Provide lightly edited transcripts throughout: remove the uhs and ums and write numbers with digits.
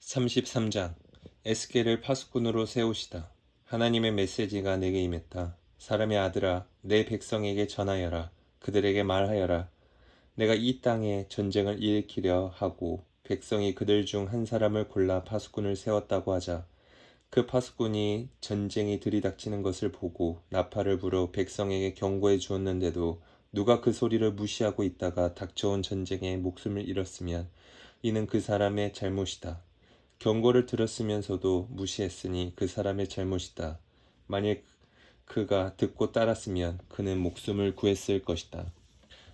33장 에스겔을 파수꾼으로 세우시다. 하나님의 메시지가 내게 임했다. 사람의 아들아, 내 백성에게 전하여라. 그들에게 말하여라. 내가 이 땅에 전쟁을 일으키려 하고 백성이 그들 중 한 사람을 골라 파수꾼을 세웠다고 하자. 그 파수꾼이 전쟁이 들이닥치는 것을 보고 나팔을 불어 백성에게 경고해 주었는데도 누가 그 소리를 무시하고 있다가 닥쳐온 전쟁에 목숨을 잃었으면 이는 그 사람의 잘못이다. 경고를 들었으면서도 무시했으니 그 사람의 잘못이다. 만일 그가 듣고 따랐으면 그는 목숨을 구했을 것이다.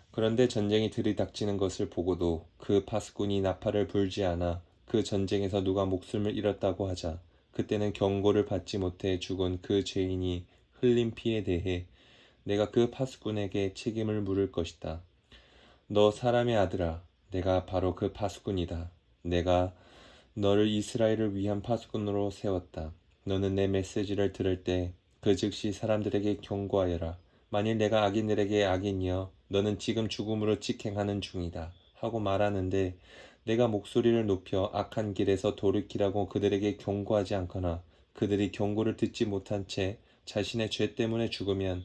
그런데 전쟁이 들이닥치는 것을 보고도 그 파수꾼이 나팔을 불지 않아 그 전쟁에서 누가 목숨을 잃었다고 하자 그때는 경고를 받지 못해 죽은 그 죄인이 흘린 피에 대해 내가 그 파수꾼에게 책임을 물을 것이다. 너 사람의 아들아, 내가 바로 그 파수꾼이다. 내가 너를 이스라엘을 위한 파수꾼으로 세웠다. 너는 내 메시지를 들을 때 그 즉시 사람들에게 경고하여라. 만일 내가 악인들에게 악인이여 너는 지금 죽음으로 직행하는 중이다 하고 말하는데 내가 목소리를 높여 악한 길에서 돌이키라고 그들에게 경고하지 않거나 그들이 경고를 듣지 못한 채 자신의 죄 때문에 죽으면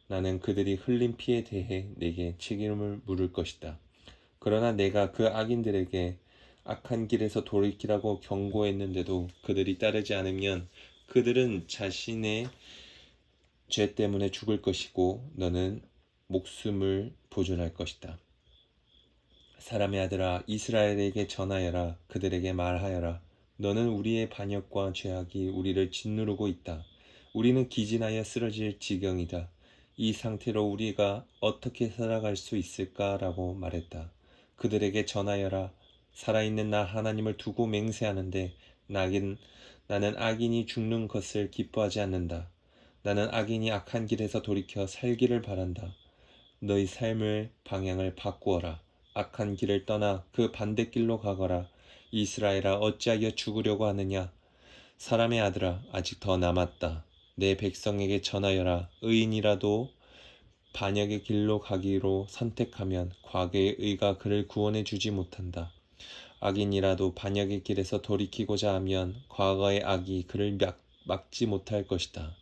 나는 그들이 흘린 피에 대해 내게 책임을 물을 것이다. 그러나 내가 그 악인들에게 악한 길에서 돌이키라고 경고했는데도 그들이 따르지 않으면 그들은 자신의 죄 때문에 죽을 것이고 너는 목숨을 보존할 것이다. 사람의 아들아, 이스라엘에게 전하여라. 그들에게 말하여라. 너는 우리의 반역과 죄악이 우리를 짓누르고 있다. 우리는 기진하여 쓰러질 지경이다. 이 상태로 우리가 어떻게 살아갈 수 있을까라고 말했다. 그들에게 전하여라. 살아있는 나 하나님을 두고 맹세하는데 나는 악인이 죽는 것을 기뻐하지 않는다. 나는 악인이 악한 길에서 돌이켜 살기를 바란다. 너희 삶의 방향을 바꾸어라. 악한 길을 떠나 그 반대길로 가거라. 이스라엘아, 어찌하여 죽으려고 하느냐? 사람의 아들아, 아직 더 남았다. 내 백성에게 전하여라. 의인이라도 반역의 길로 가기로 선택하면 과거의 의가 그를 구원해 주지 못한다. 악인이라도 반역의 길에서 돌이키고자 하면 과거의 악이 그를 막지 못할 것이다.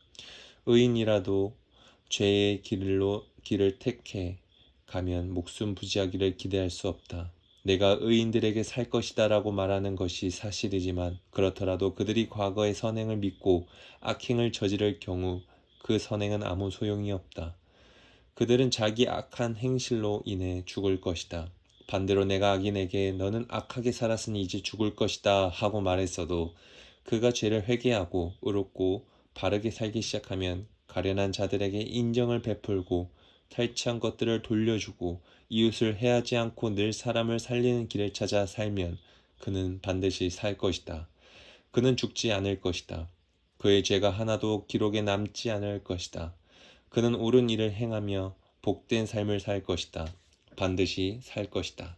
의인이라도 죄의 길을 택해 가면 목숨 부지하기를 기대할 수 없다. 내가 의인들에게 살 것이다라고 말하는 것이 사실이지만 그렇더라도 그들이 과거의 선행을 믿고 악행을 저지를 경우 그 선행은 아무 소용이 없다. 그들은 자기 악한 행실로 인해 죽을 것이다. 반대로 내가 악인에게 너는 악하게 살았으니 이제 죽을 것이다 하고 말했어도 그가 죄를 회개하고 의롭고 바르게 살기 시작하면 가련한 자들에게 인정을 베풀고 탈취한 것들을 돌려주고 이웃을 해하지 않고 늘 사람을 살리는 길을 찾아 살면 그는 반드시 살 것이다. 그는 죽지 않을 것이다. 그의 죄가 하나도 기록에 남지 않을 것이다. 그는 옳은 일을 행하며 복된 삶을 살 것이다. 반드시 살 것이다.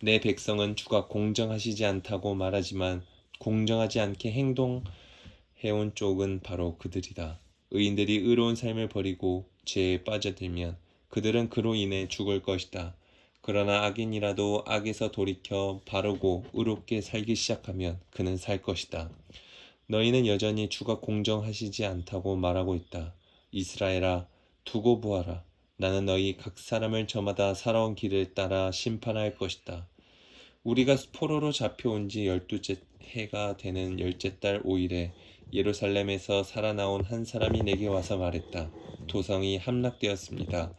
내 백성은 주가 공정하시지 않다고 말하지만 공정하지 않게 행동해온 쪽은 바로 그들이다. 의인들이 의로운 삶을 버리고 죄에 빠져들면 그들은 그로 인해 죽을 것이다. 그러나 악인이라도 악에서 돌이켜 바르고 의롭게 살기 시작하면 그는 살 것이다. 너희는 여전히 주가 공정하시지 않다고 말하고 있다. 이스라엘아, 두고 보아라. 나는 너희 각 사람을 저마다 살아온 길을 따라 심판할 것이다. 우리가 포로로 잡혀온 지 12째 해가 되는 열째 달 5일에 예루살렘에서 살아나온 한 사람이 내게 와서 말했다. 도성이 함락되었습니다.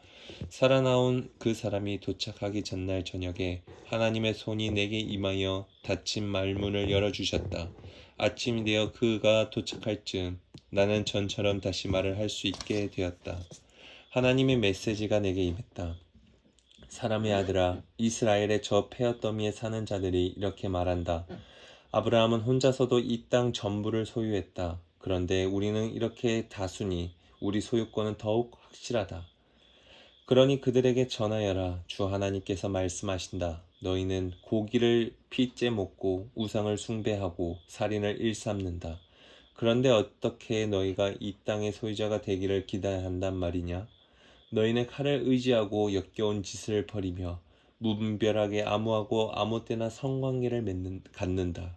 살아나온 그 사람이 도착하기 전날 저녁에 하나님의 손이 내게 임하여 닫힌 말문을 열어주셨다. 아침이 되어 그가 도착할 즈음 나는 전처럼 다시 말을 할 수 있게 되었다. 하나님의 메시지가 내게 임했다. 사람의 아들아, 이스라엘의 저 페어더미에 사는 자들이 이렇게 말한다. 아브라함은 혼자서도 이 땅 전부를 소유했다. 그런데 우리는 이렇게 다수니 우리 소유권은 더욱 확실하다. 그러니 그들에게 전하여라. 주 하나님께서 말씀하신다. 너희는 고기를 핏째 먹고 우상을 숭배하고 살인을 일삼는다. 그런데 어떻게 너희가 이 땅의 소유자가 되기를 기대한단 말이냐? 너희는 칼을 의지하고 역겨운 짓을 벌이며 무분별하게 아무하고 아무 때나 성관계를 갖는다.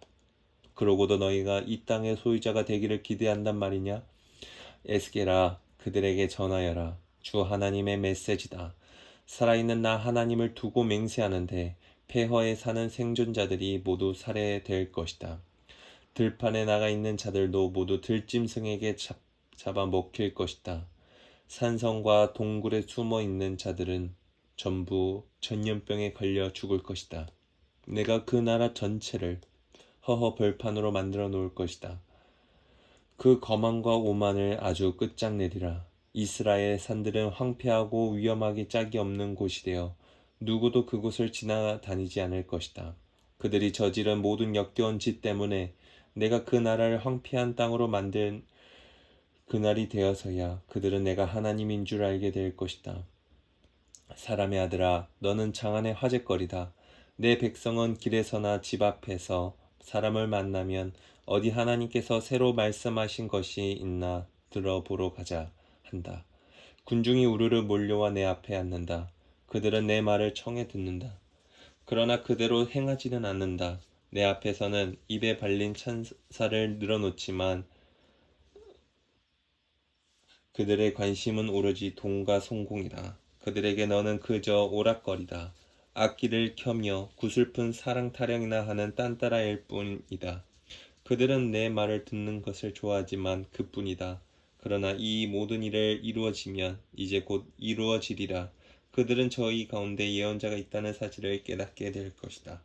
그러고도 너희가 이 땅의 소유자가 되기를 기대한단 말이냐? 에스겔아, 그들에게 전하여라. 주 하나님의 메시지다. 살아있는 나 하나님을 두고 맹세하는데 폐허에 사는 생존자들이 모두 살해될 것이다. 들판에 나가 있는 자들도 모두 들짐승에게 잡아 먹힐 것이다. 산성과 동굴에 숨어 있는 자들은 전부 전염병에 걸려 죽을 것이다. 내가 그 나라 전체를 허허 벌판으로 만들어 놓을 것이다. 그 거만과 오만을 아주 끝장내리라. 이스라엘 산들은 황폐하고 위험하기 짝이 없는 곳이 되어 누구도 그곳을 지나다니지 않을 것이다. 그들이 저지른 모든 역겨운 짓 때문에 내가 그 나라를 황폐한 땅으로 만든 그날이 되어서야 그들은 내가 하나님인 줄 알게 될 것이다. 사람의 아들아, 너는 장안의 화제거리다. 내 백성은 길에서나 집 앞에서 사람을 만나면 어디 하나님께서 새로 말씀하신 것이 있나 들어보러 가자 한다. 군중이 우르르 몰려와 내 앞에 앉는다. 그들은 내 말을 청해 듣는다. 그러나 그대로 행하지는 않는다. 내 앞에서는 입에 발린 찬사를 늘어놓지만 그들의 관심은 오로지 돈과 성공이다. 그들에게 너는 그저 오락거리다. 악기를 켜며 구슬픈 사랑 타령이나 하는 딴따라일 뿐이다. 그들은 내 말을 듣는 것을 좋아하지만 그뿐이다. 그러나 이 모든 일을 이루어지면 이제 곧 이루어지리라. 그들은 저희 가운데 예언자가 있다는 사실을 깨닫게 될 것이다.